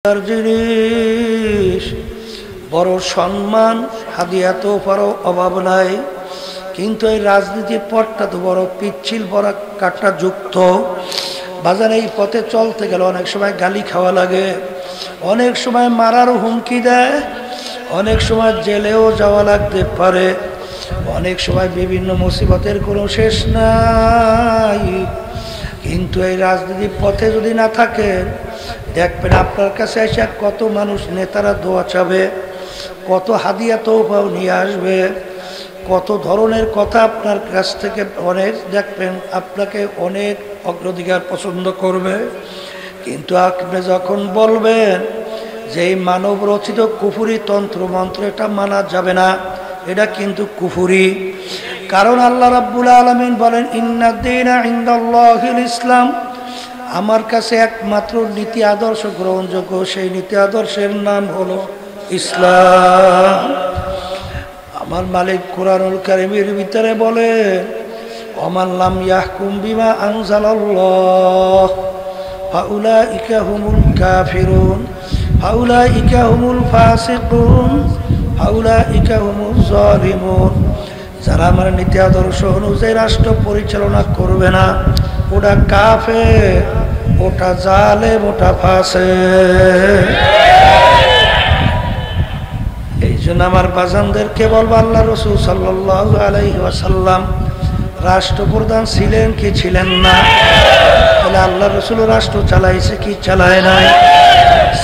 জিনিস বড় সম্মান হাদিয়া তো পারো অভাব নাই, কিন্তু এই রাজনীতির পথটা তো বড় পিচ্ছিল, বড় কাটা যুক্ত। বাজারে এই পথে চলতে গেলে অনেক সময় গালি খাওয়া লাগে, অনেক সময় মারারও হুমকি দেয়, অনেক সময় জেলেও যাওয়া লাগতে পারে, অনেক সময় বিভিন্ন মুসিবতের কোনো শেষ নাই। কিন্তু এই রাজনীতির পথে যদি না থাকে, দেখবেন আপনার কাছে এসে কত মানুষ নেতারা দোয়া চাবে, কত হাদিয়া তওফাও নিয়ে আসবে, কত ধরনের কথা আপনার কাছ থেকে অনেক দেখবেন আপনাকে অনেক অগ্রাধিকার পছন্দ করবে। কিন্তু আপনি যখন বলবেন যে এই মানব রচিত কুফুরি তন্ত্র মন্ত্র এটা মানা যাবে না, এটা কিন্তু কুফুরি। কারণ আল্লাহ রাব্বুল আলামিন বলেন ইন্নাদ-দীনা ইনদাল্লাহিল ইসলাম, আমার কাছে একমাত্র নীতি আদর্শ গ্রহণযোগ্য, সেই নীতি আদর্শের নাম হলো ইসলাম। আমার মালিক কুরআনুল কারীমের ভিতরে বলে ওমান লাম ইয়াহকুম বিমা আনজালাল্লাহ ফাউলাইকা হুমুল কাফিরুন ফাউলাইকা হুমুল ফাসিকুন ফাউলাইকা হুমুজ জালিমুন। যারা আমার নীতি আদর্শ অনুযায়ী রাষ্ট্র পরিচালনা করবে না, ওটা কাফের, ওটা জালেম, ওটা ফাসিক। এই জন্য আমার বাজানদেরকে বলবো, আল্লাহ রাসূল সাল্লাল্লাহু আলাইহি ওয়াসাল্লাম রাষ্ট্রপ্রধান ছিলেন কি ছিলেন না? তাহলে আল্লাহ রাসূল রাষ্ট্র চালাইছে কি চালায় নাই?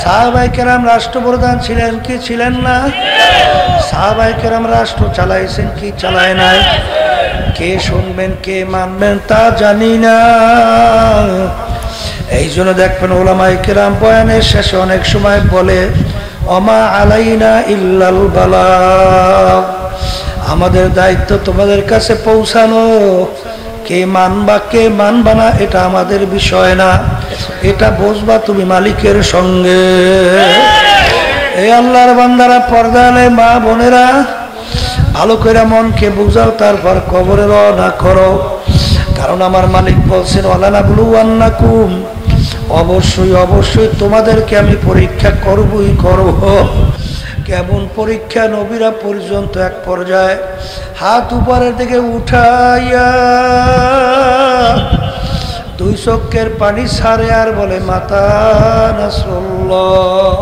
সাহাবায়ে কেরাম রাষ্ট্রপ্রধান ছিলেন কি ছিলেন না? সাহাবায়ে কেরাম রাষ্ট্র চালাইছেন কি চালায় নাই? কে শুনবেন কে মানবেন তা জানি না। এই জন্য দেখবেন উলামায়ে কেরাম বয়ানের শেষে অনেক সময় বলে ওমা আলাইনা ইল্লাল বালাগ, আমাদের দায়িত্ব তোমাদের কাছে পৌঁছানো, কে মানবা কে মানবা না এটা আমাদের বিষয় না, এটা বুঝবা তুমি মালিকের সঙ্গে। এই আল্লাহর বান্দারা, পর্দালে মা বোনেরা, ভালো করে মনকে বুঝাও, তারপর কবরে রওনা করো। কারণ আমার মালিক বলছেন ওয়ালানাবলুওয়ান্নাকুম, অবশ্যই অবশ্যই তোমাদেরকে আমি পরীক্ষা করবই করব। কেমন পরীক্ষা? নবীরা পর্যন্ত এক পর্যায়ে হাত উপরের দিকে উঠাইয়া দুই চোখের পানি ছাড়ে আর বলে মাতা নাসরুল্লাহ,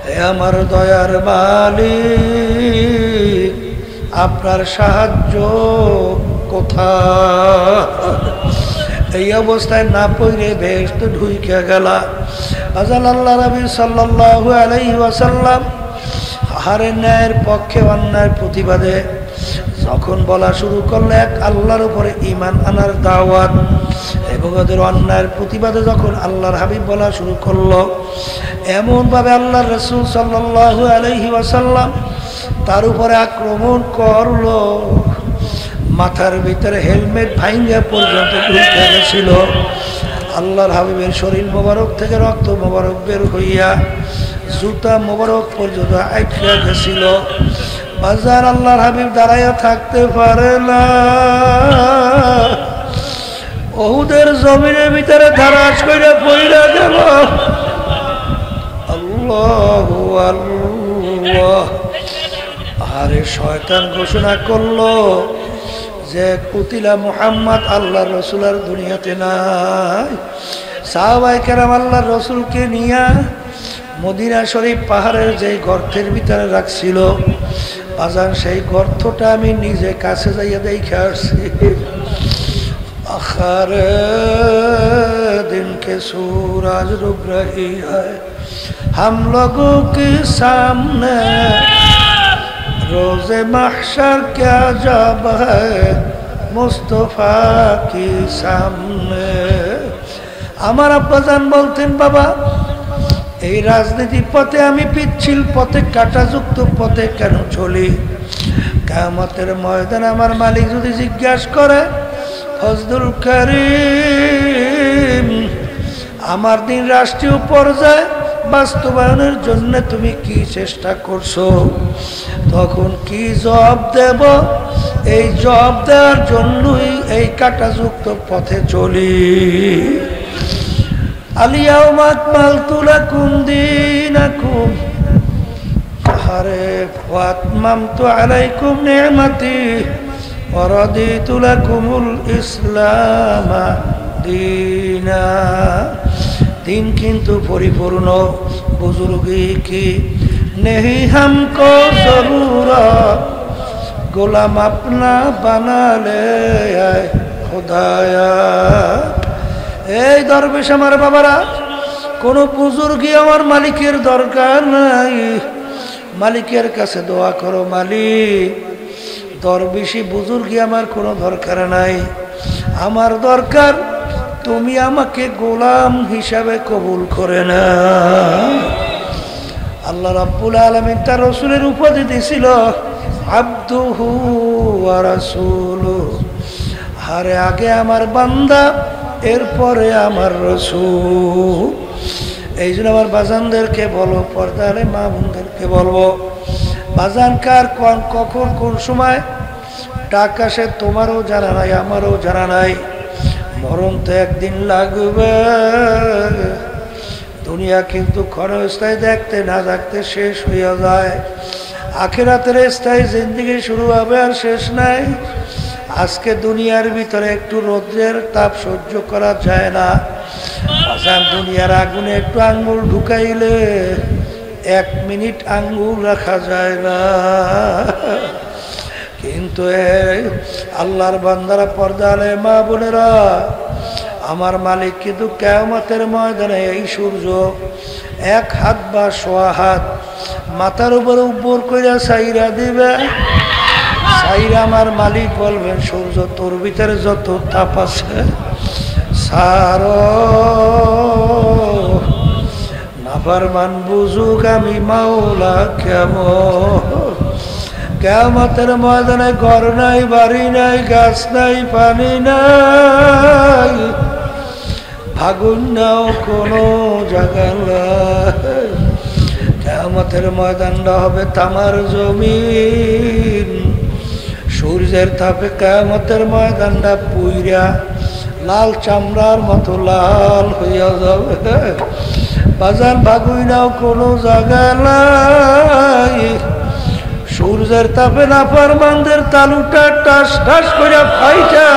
হে আমার দয়ার মালিক, আপনার সাহায্য কোথায়? এই অবস্থায় না পড়ে বেহেশতে ঢুকে গেলা। আজাল আল্লাহ নবী সাল্লাল্লাহু আলাইহি ওয়াসাল্লাম হারে ন্যায়ের পক্ষে অন্যায়ের প্রতিবাদে যখন বলা শুরু করলো এক আল্লাহর উপরে ঈমান আনার দাওয়াত, এবং ওদের অন্যায়ের প্রতিবাদে যখন আল্লাহর হাবিব বলা শুরু করলো, এমনভাবে আল্লাহর রাসূল সাল্লাল্লাহু আলাইহি ওয়াসাল্লাম তার উপরে আক্রমণ করলো, মাথার ভিতরে হেলমেট ভাঙা পর্যন্ত ঢুকে গেছিল। আল্লাহর হাবিবের শরীর মোবারক থেকে রক্ত মোবারক বের হইয়া জুতা মোবারক পর্যন্ত আটকে গেছিল। বাজার আল্লাহর হাবিব দাঁড়াইয়া থাকতে পারে না, উহুদের জমিনের ভিতরে ধারাস করে পড়ে গেল। আল্লাহু আল্লাহ। আরে শয়তান ঘোষণা করলো যে কুতিলা মুহাম্মদ, আল্লাহর রাসূল আর দুনিয়াতে নাই। সাহাবায়ে কেরাম আল্লাহর রাসূলকে নিয়ে মদিনা শরীফ পাহাড়ের যে গর্তের ভিতরে রাখছিল, বাজান সেই গর্তটা আমি নিজে কাছে যাইয়া দেখে আসছি। আখারে দিন কে सूरज डूब रही है हम लोगों के सामने, रोज़े महशर क्या जब है मुस्तफा के सामने। আমার আব্বাজান বলতেন, বাবা এই রাজনীতির পথে আমি পিচ্ছিল পথে কাঁটাযুক্ত পথে কেন চলি? কিয়ামতের ময়দানে আমার মালিক যদি জিজ্ঞাসা করে ফজলুল করিম, আমার দিন রাষ্ট্রীয় পর্যায়ে বাস্তবায়নের জন্য তুমি কি চেষ্টা করছো, তখন কি জবাব দেব? এই জবাব দেওয়ার জন্যই এই কাঁটাযুক্ত পথে চলি। আলিয়াউমা আকমালতু লাকুম দীনাকুম আরে ওয়া আতমামতু আলাইকুম নি'মাতি ওয়া রাদিতু লাকুমুল ইসলাম দীনা। দিন কিন্তু পরিপূর্ণ। বুজুর্গি কি নেহি হামকো জরুরত গোলাম আপনা বানালে খোদায়া। এই দরবেশ আমার বাবারা, কোন বুজুর্গি আমার মালিকের দরকার নাই। মালিকের কাছে দোয়া করো, মালিক দরবেশি বুজুর্গি আমার কোনো দরকার নাই। আমার দরকার তুমি আমাকে গোলাম হিসাবে কবুল করে না। আল্লাহ রাব্বুল আলামিন তার রাসূলের উপাধি দিয়েছিল আব্দুহু ওয়া রাসূলুহু। আরে আগে আমার বান্দা, এরপরে আমার রাসূল। এই জন্য আমার বাজানদেরকে বলো, পর্দারে মা বোনদেরকে বলবো, বাজান কার কখন কোন সময় ডাক আসে তোমারও জানা নাই, আমারও জানা নাই। মরণ তো একদিন লাগবে। দুনিয়া কিন্তু ক্ষণস্থায়ী, দেখতে না দেখতে শেষ হইয়া যায়। আখিরাতের স্থায়ী জিন্দেগি শুরু হবে আর শেষ নাই। আজকে দুনিয়ার ভিতরে একটু রৌদ্রের তাপ সহ্য করা যায় না। দুনিয়ার আগুনে একটু আঙ্গুল ঢুকাইলে 1 মিনিট আঙ্গুল রাখা যায় না। কিন্তু আল্লাহর বান্দারা, পর্দারে মা বোনেরা, আমার মালিক কিন্তু কিয়ামতের ময়দানে এই সূর্য 1 হাত বা 1.25 হাত মাথার উপরে উপর কইরা ছাইরা দিবে। ছাইরা আমার মালিক বলবেন, সূর্য তোর ভিতরে যত তাপ আছে সারো, নাফরমান বুঝুক আমি মাওলা কেমন। কিয়ামতের ময়দানে ঘর নাই, বাড়ি নাই, গাছ নাই, পানি নাই, আগুন নাও কোনো জায়গা নাই। কিয়ামতের ময়দানটা হবে তামার জমিন। সূর্যের তাপে কিয়ামতের ময়দানটা পুইরা লাল চামড়ার মতো লাল হইয়া যাবে। বাজান ভাগুই নাও কোনো জায়গা নাই। সূর্যের তাপে নাফরমানদের তালুটা টাস টাস করে ফাইটা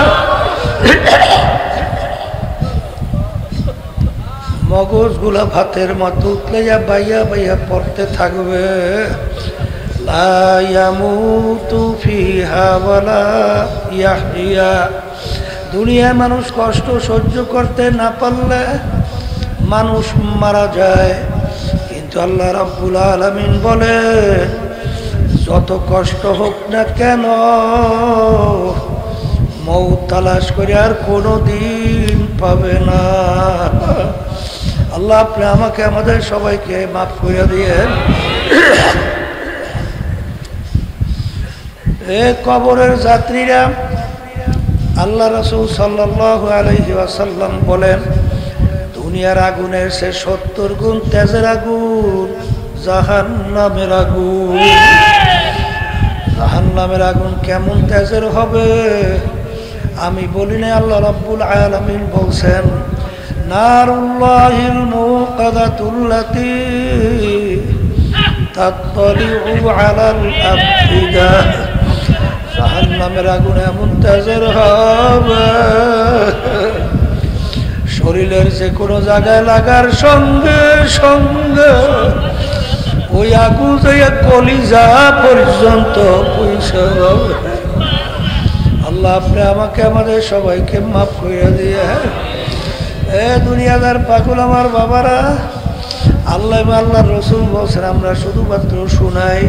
মগজগুলা ভাতের মতো উতলে বাইয়া বাইয়া পড়তে থাকবে। লা ইয়ামুতু ফিহা ওয়ালা ইয়াহইয়া। দুনিয়ায় মানুষ কষ্ট সহ্য করতে না পারলে মানুষ মারা যায়। কিন্তু আল্লাহ রাব্বুল আলামিন বলে, যত কষ্ট হোক না কেন মৌত তালাশ করে আর কোনো দিন পাবে না। আল্লাহ আপনি আমাকে আমাদের সবাইকে মাফ করে দিয়েন। এ কবরের যাত্রীরা, আল্লাহ রাসূল সাল্লাল্লাহু আলাইহি ওয়াসাল্লাম বলেন, দুনিয়ার আগুনের সে 70 গুণ তেজের আগুন জাহান্নামের আগুন। জাহান্নামের আগুন কেমন তেজের হবে আমি বলি না, আল্লাহ রাব্বুল আলামিন বলছেন, নারুল্লাহিল মুকাদাতুল্লাতী তাত্তালিউ আলাল আফইদা। জাহান্নামের আগুন এমন তেজের হবে, শরীরের যে কোনো জায়গায় লাগার সঙ্গে সঙ্গে ওই আগুন যে কলিজা পর্যন্ত পৌঁছে যাবে। আল্লাহ আপনি আমাকে আমাদের সবাইকে মাফ করে দিয়ে। এ দুনিয়াদার পাগল আমার বাবারা, আল্লাহ আল্লাহর রাসূল বলছেন, আমরা শুধুমাত্র শুনাই,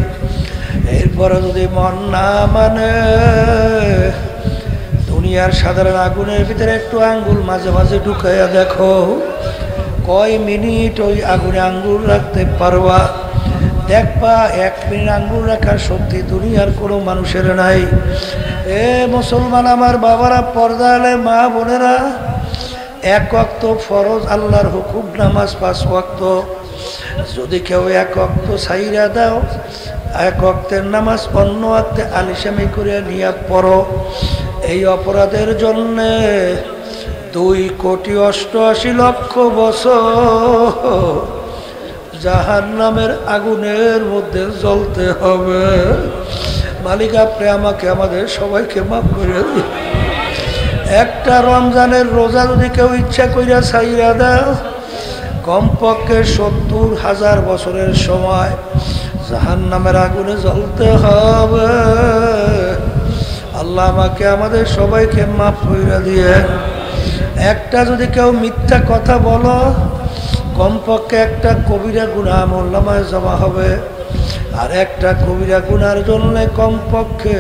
এরপরে যদি মন না মানে, দুনিয়ার সাধারণ আগুনের ভিতরে একটু আঙ্গুল মাঝে মাঝে ঢুকাইয়া দেখো, কয় মিনিট ওই আগুনে আঙ্গুল রাখতে পারবা। দেখবা 1 মিনিট আঙ্গুল রাখার শক্তি দুনিয়ার কোনো মানুষের নাই। এ মুসলমান আমার বাবারা, পর্দালে মা বোনেরা, 1 ওয়াক্ত ফরজ আল্লাহর হুকুম নামাজ 5 ওয়াক্ত। যদি কেউ 1 ওয়াক্ত ছাইরা দাও, 1 ওয়াক্তের নামাজ অন্য ওয়াক্তে আলিশামি করে নিয়ে পড়ো, এই অপরাধের জন্যে 2,88,00,000 বছর জাহান্নামের আগুনের মধ্যে জ্বলতে হবে। মালিক আপনি আমাকে আমাদের সবাইকে মাফ করে দিন। একটা রমজানের রোজা যদি কেউ ইচ্ছা কইরা ছাইরা দাও, কমপক্ষে 70,000 বছরের সময় জাহান্নামের আগুনে জ্বলতে হবে। আল্লাহ আমাকে আমাদের সবাইকে মাফ করে দিয়ে। একটা যদি কেউ মিথ্যা কথা বলো, কমপক্ষে একটা কবিরা গুনাহ আমলনামায় জমা হবে, আর একটা কবিরা গুনার জন্য কমপক্ষে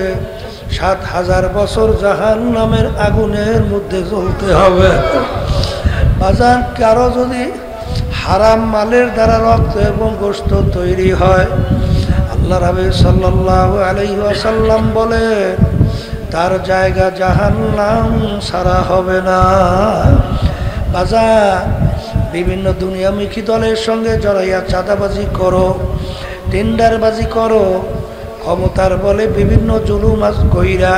7,000 বছর জাহান্নামের আগুনের মধ্যে জ্বলতে হবে। বাজার কারো যদি হারাম মালের দ্বারা রক্ত এবং গোশত তৈরি হয়, আল্লাহ রাসূল সাল্লাল্লাহু আলাইহি ওয়াসাল্লাম বলে তার জায়গা জাহান্নাম ছাড়া হবে না। বাজার বিভিন্ন দুনিয়ামুখী দলের সঙ্গে জড়াইয়া চাঁদাবাজি করো, টেন্ডারবাজি করো, ক্ষমতার বলে বিভিন্ন জুলুম কইরা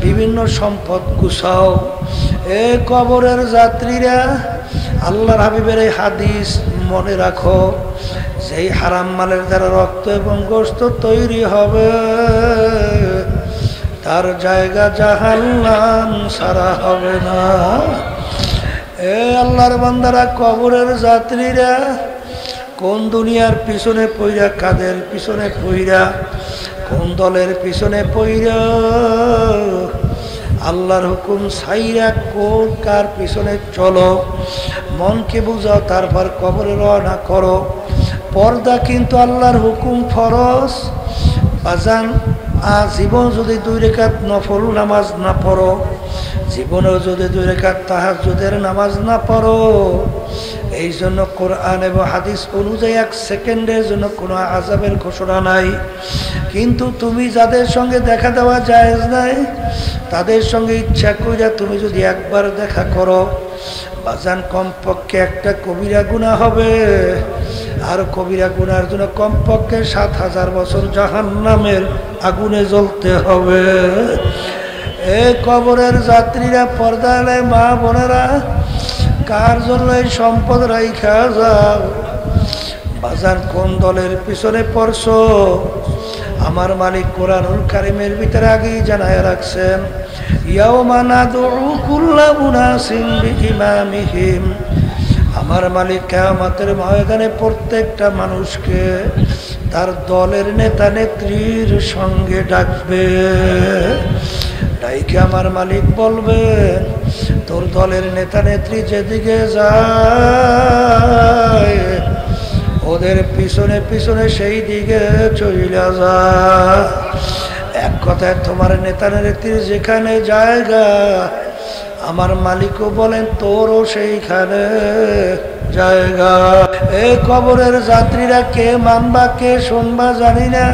বিভিন্ন সম্পদ কুসাও। এ কবরের যাত্রীরা, আল্লাহর হাবিবের এই হাদিস মনে রাখো, যেই হারাম মালের দ্বারা রক্ত এবং গোশত তৈরি হবে তার জায়গা জাহান্নাম ছাড়া হবে না। এ আল্লাহর বান্দারা, কবরের যাত্রীরা কোন দুনিয়ার পিছনে পইরা, কাদের পিছনে পইরা, কোন দলের পিছনে পইরা আল্লাহর হুকুম ছাইরা কোন কার পিছনে চলো, মনকে বুঝাও, তারপর কবরে রওনা করো। পর্দা কিন্তু আল্লাহর হুকুম ফরজ। বাজান জীবন যদি 2 রাকাত নফল নামাজ না পড়ো, জীবনেও যদি 2 রাকাত তাহাজ্জুদের নামাজ না পড়ো, এই জন্য কোরআন এবং হাদিস অনুযায়ী 1 সেকেন্ডের জন্য কোনো আযাবের ঘোষণা নাই। কিন্তু তুমি যাদের সঙ্গে দেখা দেওয়া জায়েজ নাই, তাদের সঙ্গে ইচ্ছা কইরা তুমি যদি একবার দেখা করো, বাজান কমপক্ষে একটা কবিরা গুনাহ হবে, আর কবিরা গুনার জন্য কমপক্ষে 7,000 বছর জাহান্নামের আগুনে জ্বলতে হবে। এ কবরের যাত্রীরা, পর্দালে মা বোনেরা, কার জন্য এই সম্পদ রাইখা যাও? বাজার কোন দলের পিছনে পড়ছো? আমার মালিক কোরআনুল কারীমের ভিতরে আগেই জানায় রাখছেন, ইয়াওমা নাদউ কুল্লা উনাসিন বিইমামিহিম। আমার মালিক কিয়ামতের ময়দানে প্রত্যেকটা মানুষকে তার দলের নেতা নেত্রীর সঙ্গে ডাকবে। ডাইকে আমার মালিক বলবে, তোর দলের নেতা নেত্রী যেদিকে যায় ওদের পিছনে পিছনে সেই দিকে চইলা যা। এক কথায় তোমার নেতা নেত্রীর যেখানে জায়গা, আমার মালিকও বলেন তোরও সেইখানে জায়গা। এই কবরের যাত্রীরা কে মানবা কে শুনবা জানি না।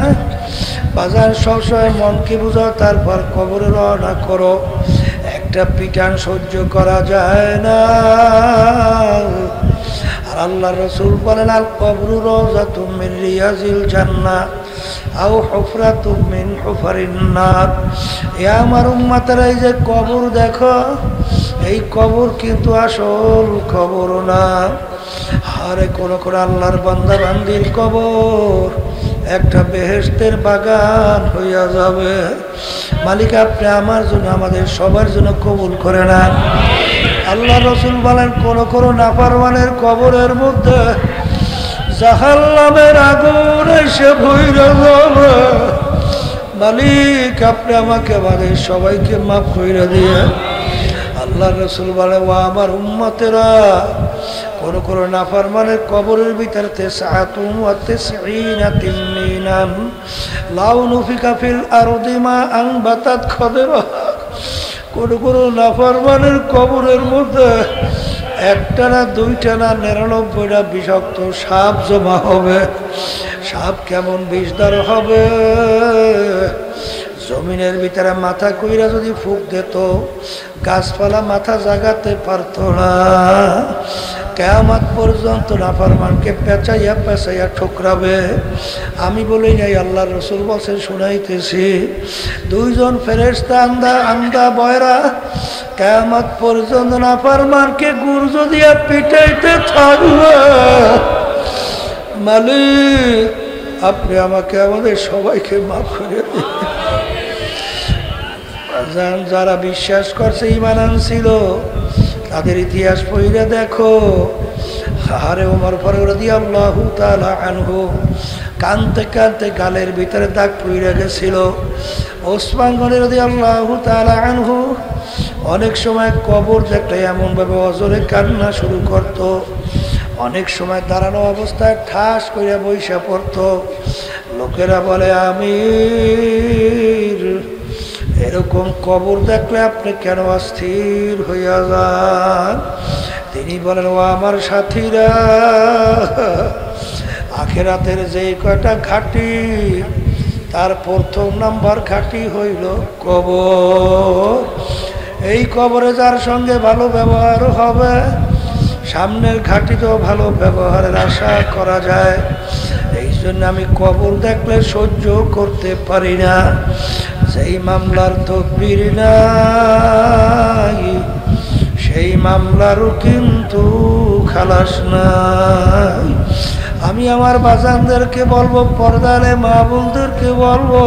বাজার সবসময় মনকে বুঝাও, তারপর কবরে রওনা করো। একটা পিটান সহ্য করা যায় না। আর আল্লাহ রাসূল বলেন, আল কবরু রাওযাতুম মিন রিয়াজিল জান্নাহ আও হুফরাতুম মিন হুফারিন নার। এ আমার উম্মতেরা, এই যে কবর দেখো, এই কবর কিন্তু আসল কবর না। আরে কোন কোন আল্লাহর বান্দা বান্দির কবর একটা বেহেশতের বাগান হইয়া যাবে। মালিক আপনি আমার জন্য, আমাদের সবার জন্য কবুল করে নেন। আল্লাহ রাসূল বলেন, কোন কোন নাফরমানের কবরের মধ্যে জাহান্নামের আগুন এসে ভইরা যাবে। মালিক আপনি আমাকে আমাদের সবাইকে মাফ কইরা দিয়ে। আল্লাহ রাসূল বলে, ও আমার উম্মতেরা, কোন কোন নাফরমানের কবরের ভিতরে 99 তিনমিনান লাউ নুফিকা ফিল আরদি মা আনবাতাত খাদরা। কোন কোন নাফরমানের কবরের মধ্যে একটা না দুইটা না 99টা বিষাক্ত সাপ জমা হবে। সাপ কেমন বিষধর হবে, জমিনের ভিতরে মাথা কইরা যদি ফুক দিত, গাছপালা মাথা জাগাতে পারত না। কিয়ামত পর্যন্ত নাফরমানকে পেঁচাইয়া পেঁচাইয়া ঠোকরাবে। আমি বলি নাই, আল্লাহর রাসূল বলছেন, শুনাইতেছি। দুইজন ফেরেশতা আন্দা আন্দা বয়রা কিয়ামত পর্যন্ত নাফরমানকে গুর্জ দিয়া পিটাইতে থাকবে। মালিক, আপনি আমাকে আমাদের সবাইকে মাফ করে দিন। যারা বিশ্বাস করছে, ঈমান আনছিল, তাদের ইতিহাস পড়ে দেখো। আরে ওমর ফারুক রাদিয়াল্লাহু তাআলা আনহু কানতে কানতে গালের ভিতরে দাগ পড়ে গেছিল। ওসমান গনি রাদিয়াল্লাহু তাআলা আনহু অনেক সময় কবর দেখলে এমনভাবে অজরে কান্না শুরু করত, অনেক সময় দাঁড়ানো অবস্থায় ঠাস করে বইসা পড়ত। লোকেরা বলে, আমির, এরকম কবর দেখলে আপনি কেন অস্থির হইয়া যান? তিনি বলেন, ও আমার সাথীরা, আখিরাতের যে কয়টা ঘাটি, তার প্রথম নাম্বার ঘাটি হইল কবর। এই কবরে যার সঙ্গে ভালো ব্যবহার হবে, সামনের ঘাটিতেও ভালো ব্যবহারের আশা করা যায়। এই জন্য আমি কবর দেখলে সহ্য করতে পারি না। সেই মামলার তকদির নাই, সেই মামলারও কিন্তু খালাস নাই। আমি আমার বাজানদেরকে বলবো, পর্দারে মা বোনদেরকে বলবো,